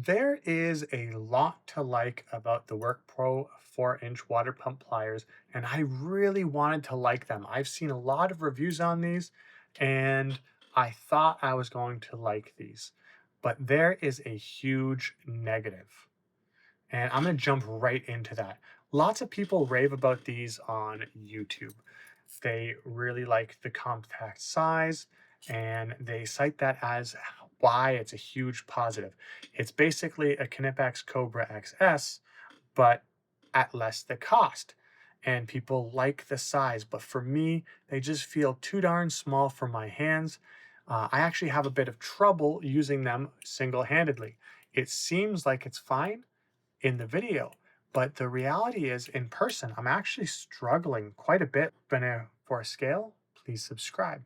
There is a lot to like about the WorkPro 4-inch water pump pliers, and I really wanted to like them. I've seen a lot of reviews on these, and I thought I was going to like these. But there is a huge negative, and I'm going to jump right into that. Lots of people rave about these on YouTube. They really like the compact size, and they cite that as why it's a huge positive. It's basically a Knipex Cobra XS, but at less the cost. And people like the size, but for me, they just feel too darn small for my hands. I actually have a bit of trouble using them single-handedly. It seems like it's fine in the video, but the reality is in person, I'm actually struggling quite a bit. For a scale, please subscribe.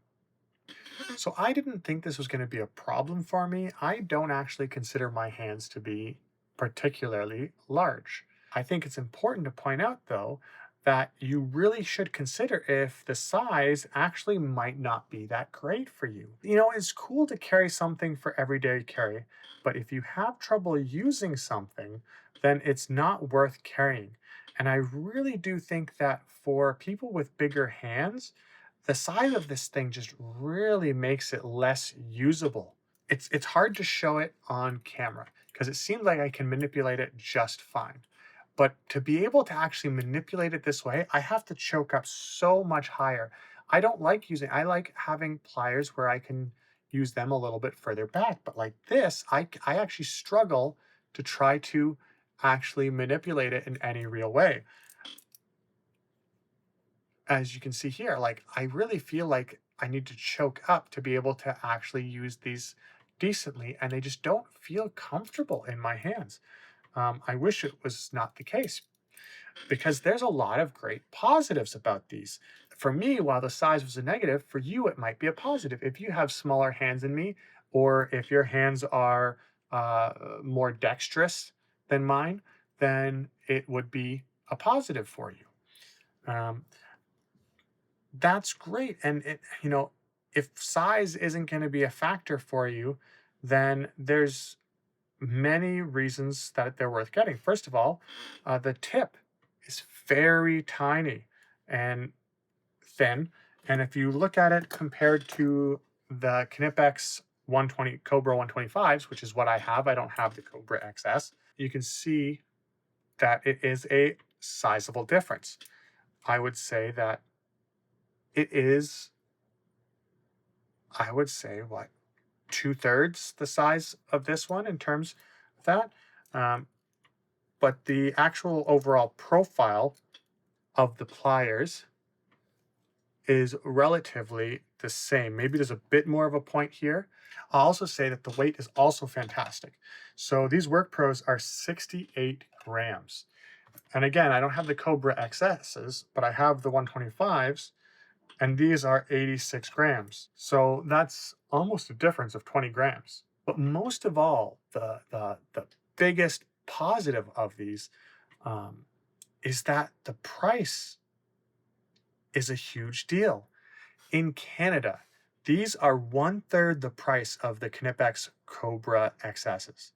So I didn't think this was going to be a problem for me. I don't actually consider my hands to be particularly large. I think it's important to point out, though, that you really should consider if the size actually might not be that great for you. It's cool to carry something for everyday carry, but if you have trouble using something, then it's not worth carrying. And I really do think that for people with bigger hands, the size of this thing just really makes it less usable. It's hard to show it on camera because it seems like I can manipulate it just fine. But to be able to actually manipulate it this way, I have to choke up so much higher. I like having pliers where I can use them a little bit further back. But like this, I actually struggle to try to actually manipulate it in any real way. As you can see here, like I really feel like I need to choke up to be able to actually use these decently, and they just don't feel comfortable in my hands. I wish it was not the case because there's a lot of great positives about these. For me, while the size was a negative, for you, it might be a positive. If you have smaller hands than me, or if your hands are more dexterous than mine, then it would be a positive for you. Um, that's great. And if size isn't going to be a factor for you, then there's many reasons that they're worth getting. First of all, the tip is very tiny and thin. And if you look at it compared to the Knipex 120 Cobra 125s, which is what I have, I don't have the Cobra XS, you can see that it is a sizable difference. I would say that it is, I would say, what, two-thirds the size of this one in terms of that. Um, but the actual overall profile of the pliers is relatively the same. Maybe there's a bit more of a point here. I'll also say that the weight is also fantastic. So these WorkPros are 68 grams. And again, I don't have the Cobra XSs, but I have the 125s, and these are 86 grams. So that's almost a difference of 20 grams. But most of all, the biggest positive of these is that the price is a huge deal. In Canada, these are one-third the price of the Knipex Cobra XSs.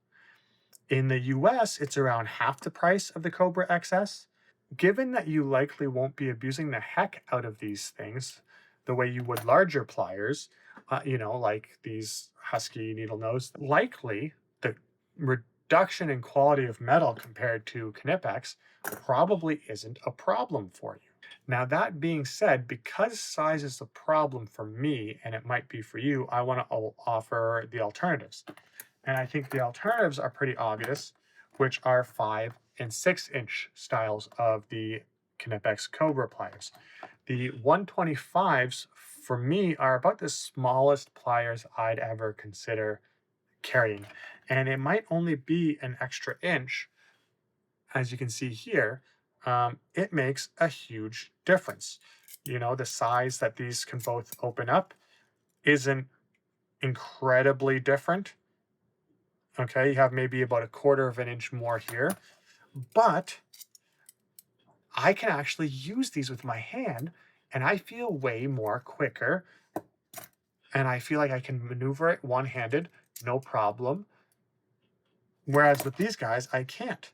In the US, it's around half the price of the Cobra XS. Given that you likely won't be abusing the heck out of these things the way you would larger pliers, like these Husky needle nose, likely the reduction in quality of metal compared to Knipex probably isn't a problem for you. Now, that being said, because size is a problem for me, and it might be for you, I want to offer the alternatives. And I think the alternatives are pretty obvious, which are 5 and 6-inch styles of the Knipex Cobra pliers. The 125s, for me, are about the smallest pliers I'd ever consider carrying. And it might only be an extra inch, as you can see here. It makes a huge difference. The size that these can both open up isn't incredibly different. Okay, you have maybe about a quarter of an inch more here, but I can actually use these with my hand and I feel way more quicker, and I feel like I can maneuver it one-handed, no problem. Whereas with these guys, I can't.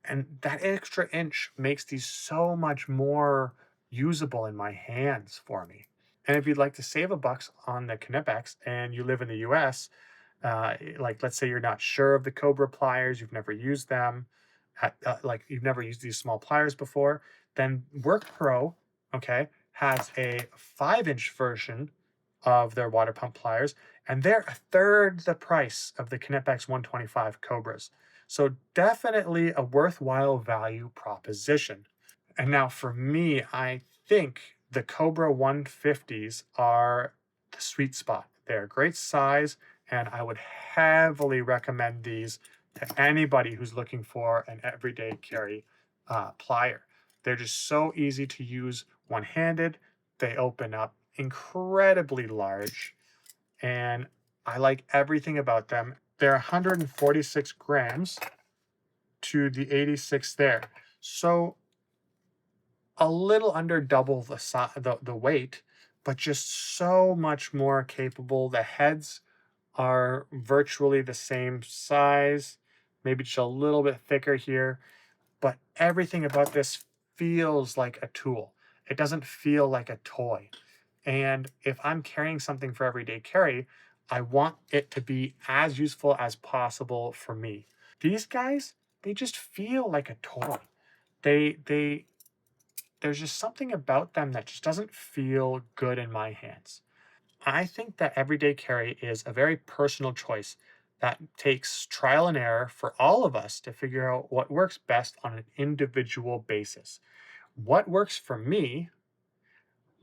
And that extra inch makes these so much more usable in my hands for me. And if you'd like to save a bucks on the Knipex and you live in the US, like let's say you're not sure of the Cobra pliers, you've never used them, like you've never used these small pliers before, then WorkPro, okay, has a 5-inch version of their water pump pliers, and they're a third the price of the Knipex 125 Cobras. So definitely a worthwhile value proposition. And now for me, I think the Cobra 150s are the sweet spot. They're a great size, and I would heavily recommend these to anybody who's looking for an everyday carry plier. They're just so easy to use one-handed. They open up incredibly large, and I like everything about them. They're 146 grams to the 86 there. So a little under double the weight, but just so much more capable. The heads are virtually the same size, maybe just a little bit thicker here, but everything about this feels like a tool. It doesn't feel like a toy. And if I'm carrying something for everyday carry, I want it to be as useful as possible for me. These guys, they just feel like a toy. They there's just something about them that just doesn't feel good in my hands. I think that everyday carry is a very personal choice that takes trial and error for all of us to figure out what works best on an individual basis. What works for me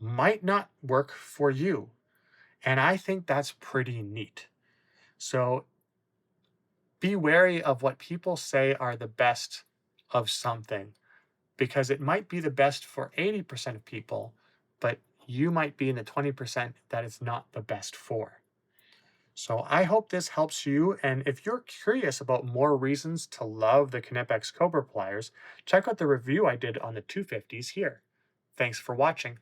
might not work for you. And I think that's pretty neat. So be wary of what people say are the best of something, because it might be the best for 80% of people, but you might be in the 20% that it's not the best for. So I hope this helps you. And if you're curious about more reasons to love the Knipex Cobra pliers, check out the review I did on the 250s here. Thanks for watching.